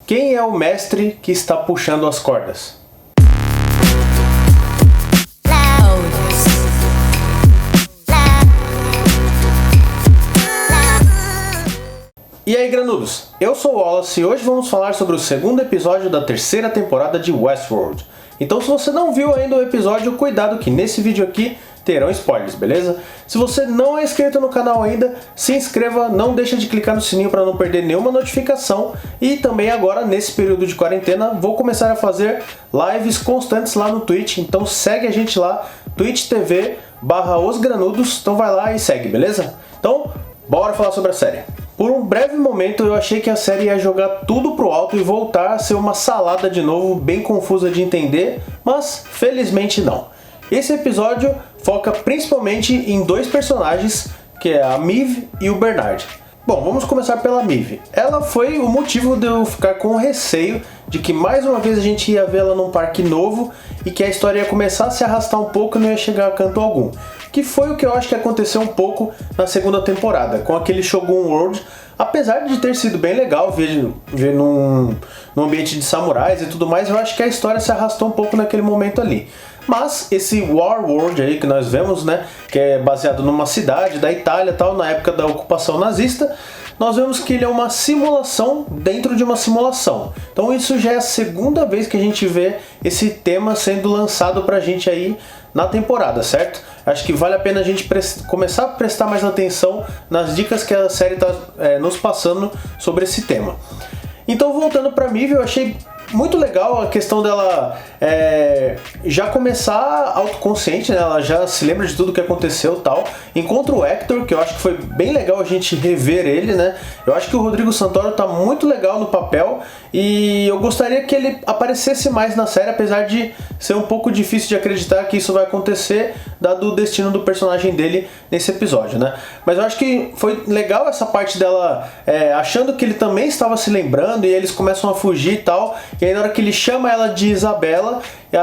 Quem é o mestre que está puxando as cordas? E aí, granudos? Eu sou o Wallace e hoje vamos falar sobre o segundo episódio da terceira temporada de Westworld. Então, se você não viu ainda o episódio, cuidado que nesse vídeo aqui terão spoilers, beleza? Se você não é inscrito no canal ainda, se inscreva, não deixa de clicar no sininho para não perder nenhuma notificação. E também agora, nesse período de quarentena, vou começar a fazer lives constantes lá no Twitch. Então segue a gente lá, twitch.tv/osgranudos. Então vai lá e segue, beleza? Então, bora falar sobre a série. Por um breve momento eu achei que a série ia jogar tudo pro alto e voltar a ser uma salada de novo, bem confusa de entender, mas felizmente não. Esse episódio foca principalmente em dois personagens, que é a Maeve e o Bernard. Bom, vamos começar pela Maeve. Ela foi o motivo de eu ficar com receio de que mais uma vez a gente ia ver ela num parque novo e que a história ia começar a se arrastar um pouco e não ia chegar a canto algum. Que foi o que eu acho que aconteceu um pouco na segunda temporada, com aquele Shogun World. Apesar de ter sido bem legal ver num ambiente de samurais e tudo mais, eu acho que a história se arrastou um pouco naquele momento ali. Mas esse War World aí que nós vemos, né, que é baseado numa cidade da Itália, tal, na época da ocupação nazista, nós vemos que ele é uma simulação dentro de uma simulação. Então isso já é a segunda vez que a gente vê esse tema sendo lançado pra gente aí na temporada, certo? Acho que vale a pena a gente começar a prestar mais atenção nas dicas que a série está nos passando sobre esse tema. Então, voltando pra Maeve, eu achei muito legal a questão dela já começar autoconsciente, né? Ela já se lembra de tudo que aconteceu e tal. Encontra o Hector, que eu acho que foi bem legal a gente rever ele, né? Eu acho que o Rodrigo Santoro tá muito legal no papel e eu gostaria que ele aparecesse mais na série, apesar de ser um pouco difícil de acreditar que isso vai acontecer, dado o destino do personagem dele nesse episódio, né? Mas eu acho que foi legal essa parte dela achando que ele também estava se lembrando e eles começam a fugir e tal. E aí na hora que ele chama ela de Isabela,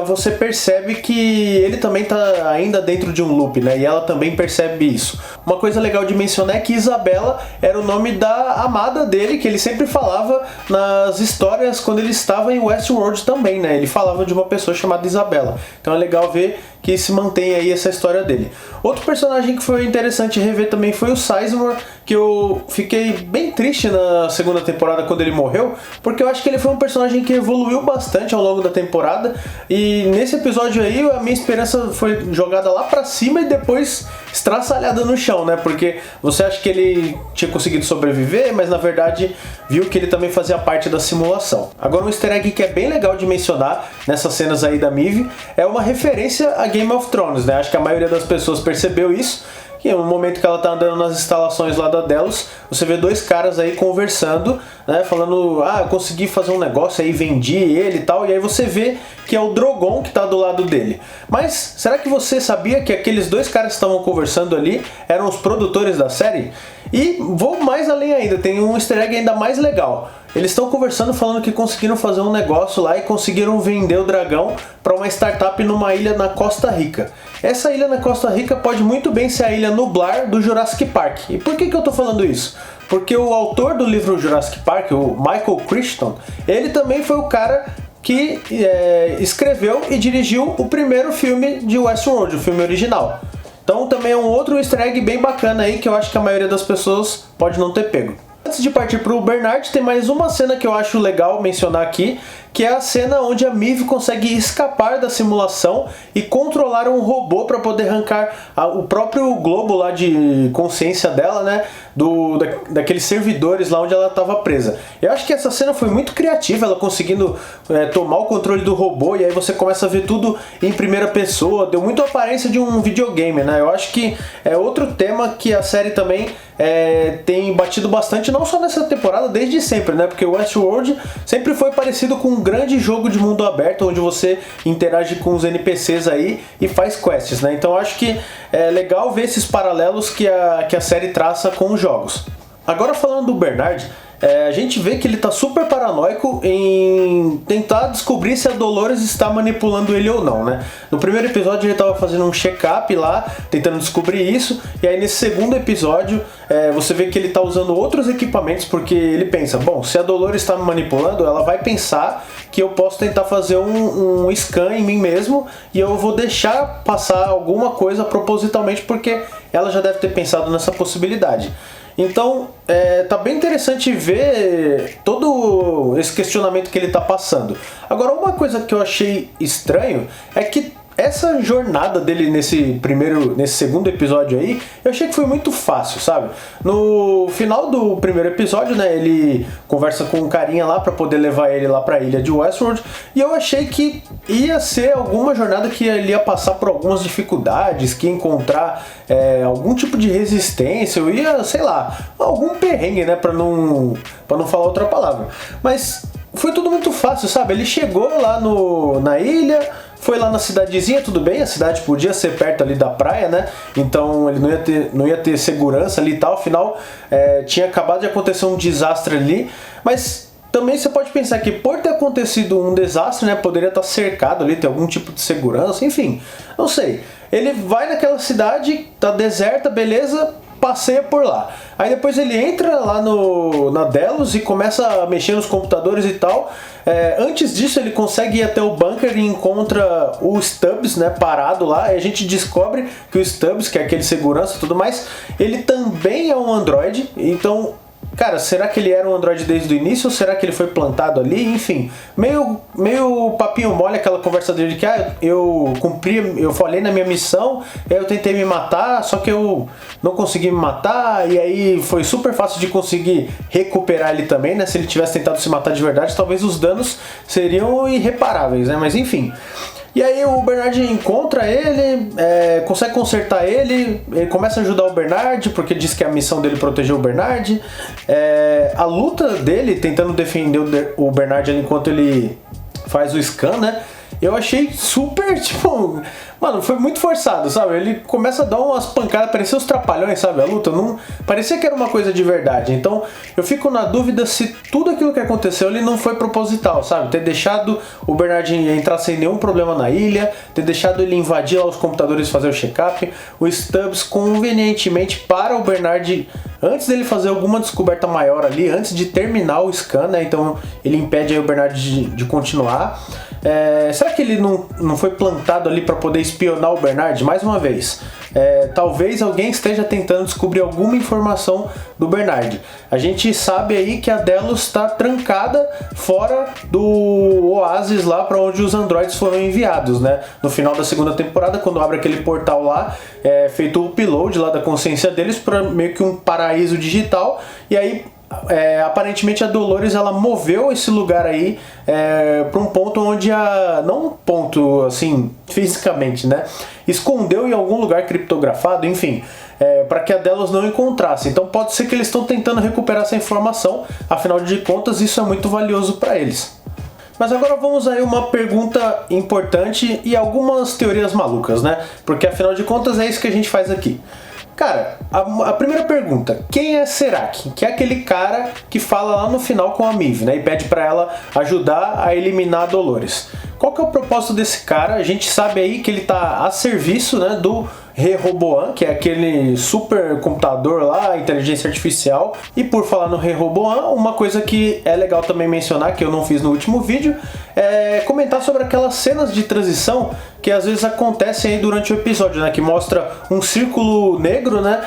você percebe que ele também está ainda dentro de um loop, né? E ela também percebe isso. Uma coisa legal de mencionar é que Isabela era o nome da amada dele, que ele sempre falava nas histórias quando ele estava em Westworld também, né? Ele falava de uma pessoa chamada Isabela. Então é legal ver que se mantém aí essa história dele. Outro personagem que foi interessante rever também foi o Sizemore, que eu fiquei bem triste na segunda temporada quando ele morreu, porque eu acho que ele foi um personagem que evoluiu bastante ao longo da temporada, e nesse episódio aí a minha esperança foi jogada lá pra cima e depois estraçalhada no chão, né? Porque você acha que ele tinha conseguido sobreviver, mas na verdade viu que ele também fazia parte da simulação. Agora um easter egg que é bem legal de mencionar nessas cenas aí da Maeve é uma referência a Game of Thrones, né? Acho que a maioria das pessoas percebeu isso, que no momento que ela tá andando nas instalações lá da Delos, você vê dois caras aí conversando, né, falando, eu consegui fazer um negócio aí, vendi ele e tal, e aí você vê que é o Drogon que tá do lado dele. Mas será que você sabia que aqueles dois caras que estavam conversando ali eram os produtores da série? E vou mais além ainda, tem um easter egg ainda mais legal. Eles estão conversando falando que conseguiram fazer um negócio lá e conseguiram vender o dragão para uma startup numa ilha na Costa Rica. Essa ilha na Costa Rica pode muito bem ser a ilha Nublar do Jurassic Park. E por que eu tô falando isso? Porque o autor do livro Jurassic Park, o Michael Crichton, ele também foi o cara que escreveu e dirigiu o primeiro filme de Westworld, o filme original. Então também é um outro easter egg bem bacana aí que eu acho que a maioria das pessoas pode não ter pego. Antes de partir para o Bernard, tem mais uma cena que eu acho legal mencionar aqui, que é a cena onde a Maeve consegue escapar da simulação e controlar um robô para poder arrancar o próprio globo lá de consciência dela, né, daqueles servidores lá onde ela estava presa. Eu acho que essa cena foi muito criativa, ela conseguindo tomar o controle do robô e aí você começa a ver tudo em primeira pessoa, deu muito a aparência de um videogame, né? Eu acho que é outro tema que a série também tem batido bastante, não só nessa temporada, desde sempre, né? Porque o Westworld sempre foi parecido com um grande jogo de mundo aberto, onde você interage com os NPCs aí e faz quests, né? Então eu acho que é legal ver esses paralelos que a série traça com os jogos. Agora falando do Bernard, a gente vê que ele tá super paranoico em tentar descobrir se a Dolores está manipulando ele ou não, né? No primeiro episódio ele tava fazendo um check-up lá, tentando descobrir isso, e aí nesse segundo episódio você vê que ele tá usando outros equipamentos, porque ele pensa, bom, se a Dolores está me manipulando, ela vai pensar que eu posso tentar fazer um scan em mim mesmo, e eu vou deixar passar alguma coisa propositalmente, porque ela já deve ter pensado nessa possibilidade. Então, tá bem interessante ver todo esse questionamento que ele tá passando. Agora, uma coisa que eu achei estranho é que essa jornada dele nesse segundo episódio aí, eu achei que foi muito fácil, sabe? No final do primeiro episódio, né, ele conversa com um carinha lá pra poder levar ele lá pra ilha de Westworld, e eu achei que ia ser alguma jornada que ele ia passar por algumas dificuldades, que ia encontrar algum tipo de resistência, eu ia, sei lá, algum perrengue, né, pra não falar outra palavra. Mas foi tudo muito fácil, sabe? Ele chegou lá na ilha, foi lá na cidadezinha, tudo bem, a cidade podia ser perto ali da praia, né? Então ele não ia ter segurança ali e tal, afinal tinha acabado de acontecer um desastre ali, mas também você pode pensar que por ter acontecido um desastre, né, poderia estar cercado ali, ter algum tipo de segurança, enfim, não sei. Ele vai naquela cidade, tá deserta, beleza, passeia por lá. Aí depois ele entra lá na Delos e começa a mexer nos computadores e tal. Antes disso ele consegue ir até o bunker e encontra o Stubbs, né, parado lá. E a gente descobre que o Stubbs, que é aquele segurança e tudo mais, ele também é um androide. Então, cara, será que ele era um androide desde o início ou será que ele foi plantado ali? Enfim, meio papinho mole aquela conversa dele de que eu falhei na minha missão, eu tentei me matar, só que eu não consegui me matar, e aí foi super fácil de conseguir recuperar ele também, né? Se ele tivesse tentado se matar de verdade, talvez os danos seriam irreparáveis, né? Mas enfim. E aí o Bernard encontra ele, consegue consertar ele começa a ajudar o Bernard, porque diz que a missão dele é proteger o Bernard. A luta dele tentando defender o Bernard enquanto ele faz o scan, né? Eu achei super, tipo... Mano, foi muito forçado, sabe? Ele começa a dar umas pancadas, parecia os Trapalhões, sabe? A luta não... Parecia que era uma coisa de verdade. Então, eu fico na dúvida se tudo aquilo que aconteceu ele não foi proposital, sabe? Ter deixado o Bernard entrar sem nenhum problema na ilha, ter deixado ele invadir lá os computadores e fazer o check-up, o Stubbs convenientemente para o Bernard antes dele fazer alguma descoberta maior ali, antes de terminar o scan, né? Então, ele impede aí o Bernard de continuar. Será que ele não foi plantado ali para poder espionar o Bernard? Mais uma vez, talvez alguém esteja tentando descobrir alguma informação do Bernard. A gente sabe aí que a Delos está trancada fora do oásis lá para onde os androides foram enviados, né? No final da segunda temporada, quando abre aquele portal lá, feito o upload lá da consciência deles para meio que um paraíso digital, e aí aparentemente a Dolores ela moveu esse lugar aí para um ponto onde não um ponto assim fisicamente, né, escondeu em algum lugar criptografado, enfim, para que a Delos não encontrasse. Então pode ser que eles estão tentando recuperar essa informação, afinal de contas isso é muito valioso para eles. Mas agora vamos aí uma pergunta importante e algumas teorias malucas, né? Porque afinal de contas é isso que a gente faz aqui. Cara, a primeira pergunta, quem é Serac? Que é aquele cara que fala lá no final com a Maeve, né? E pede pra ela ajudar a eliminar a Dolores. Qual que é o propósito desse cara? A gente sabe aí que ele tá a serviço, né, do Rehoboam, que é aquele super computador lá, inteligência artificial. E por falar no Rehoboam, uma coisa que é legal também mencionar, que eu não fiz no último vídeo, é comentar sobre aquelas cenas de transição que às vezes acontecem aí durante o episódio, né, que mostra um círculo negro, né,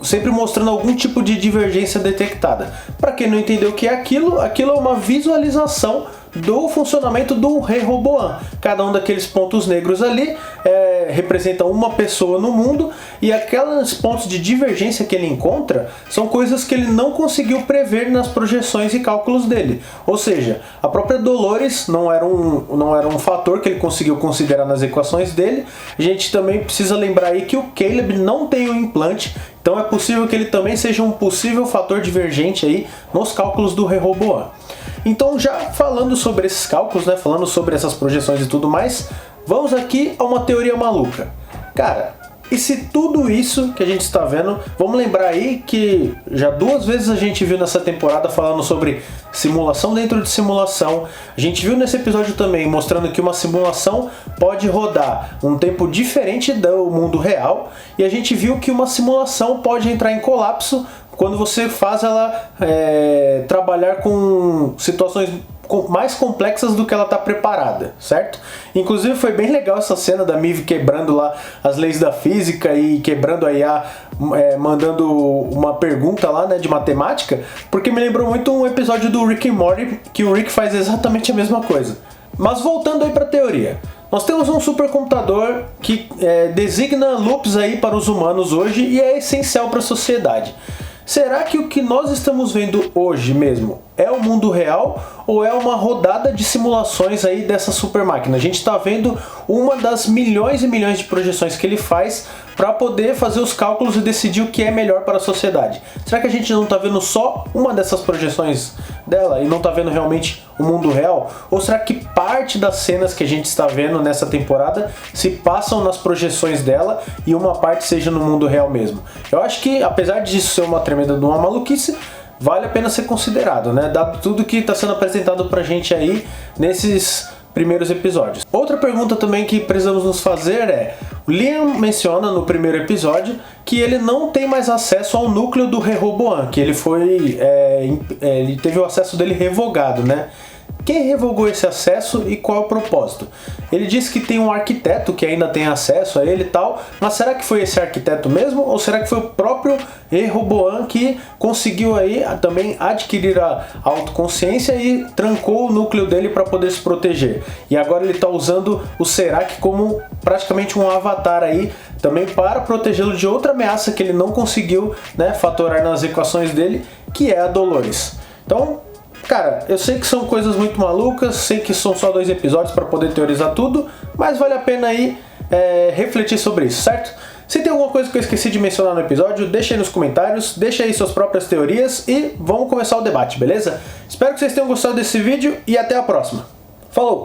sempre mostrando algum tipo de divergência detectada. Para quem não entendeu o que é aquilo é uma visualização do funcionamento do Rehoboam. Cada um daqueles pontos negros ali representa uma pessoa no mundo, e aqueles pontos de divergência que ele encontra são coisas que ele não conseguiu prever nas projeções e cálculos dele. Ou seja, a própria Dolores não era um fator que ele conseguiu considerar nas equações dele. A gente também precisa lembrar aí que o Caleb não tem um implante, então é possível que ele também seja um possível fator divergente aí nos cálculos do Rehoboam. Então, já falando sobre esses cálculos, né, falando sobre essas projeções e tudo mais, vamos aqui a uma teoria maluca. Cara, E se tudo isso que a gente está vendo, vamos lembrar aí que já 2 vezes a gente viu nessa temporada falando sobre simulação dentro de simulação. A gente viu nesse episódio também mostrando que uma simulação pode rodar um tempo diferente do mundo real, e a gente viu que uma simulação pode entrar em colapso quando você faz ela trabalhar com situações mais complexas do que ela está preparada, certo? Inclusive foi bem legal essa cena da Maeve quebrando lá as leis da física e quebrando a IA, mandando uma pergunta lá, né, de matemática, porque me lembrou muito um episódio do Rick and Morty, que o Rick faz exatamente a mesma coisa. Mas voltando aí para a teoria, nós temos um supercomputador que designa loops aí para os humanos hoje e é essencial para a sociedade. Será que o que nós estamos vendo hoje mesmo é o mundo real ou é uma rodada de simulações aí dessa super máquina? A gente está vendo uma das milhões e milhões de projeções que ele faz para poder fazer os cálculos e decidir o que é melhor para a sociedade. Será que a gente não está vendo só uma dessas projeções dela e não está vendo realmente o mundo real? Ou será que parte das cenas que a gente está vendo nessa temporada se passam nas projeções dela e uma parte seja no mundo real mesmo? Eu acho que, apesar disso ser uma tremenda de uma maluquice, vale a pena ser considerado, né? Dado tudo que está sendo apresentado pra gente aí nesses primeiros episódios. Outra pergunta também que precisamos nos fazer é: o Liam menciona no primeiro episódio que ele não tem mais acesso ao núcleo do Rehoboam, que ele ele teve o acesso dele revogado, né? Quem revogou esse acesso e qual é o propósito? Ele diz que tem um arquiteto que ainda tem acesso a ele e tal, mas será que foi esse arquiteto mesmo? Ou será que foi o próprio Rehoboam que conseguiu aí também adquirir a autoconsciência e trancou o núcleo dele para poder se proteger? E agora ele está usando o Serac como praticamente um avatar aí também para protegê-lo de outra ameaça que ele não conseguiu, né, fatorar nas equações dele, que é a Dolores. Então, cara, eu sei que são coisas muito malucas, sei que são só 2 episódios para poder teorizar tudo, mas vale a pena aí refletir sobre isso, certo? Se tem alguma coisa que eu esqueci de mencionar no episódio, deixa aí nos comentários, deixa aí suas próprias teorias e vamos começar o debate, beleza? Espero que vocês tenham gostado desse vídeo e até a próxima. Falou!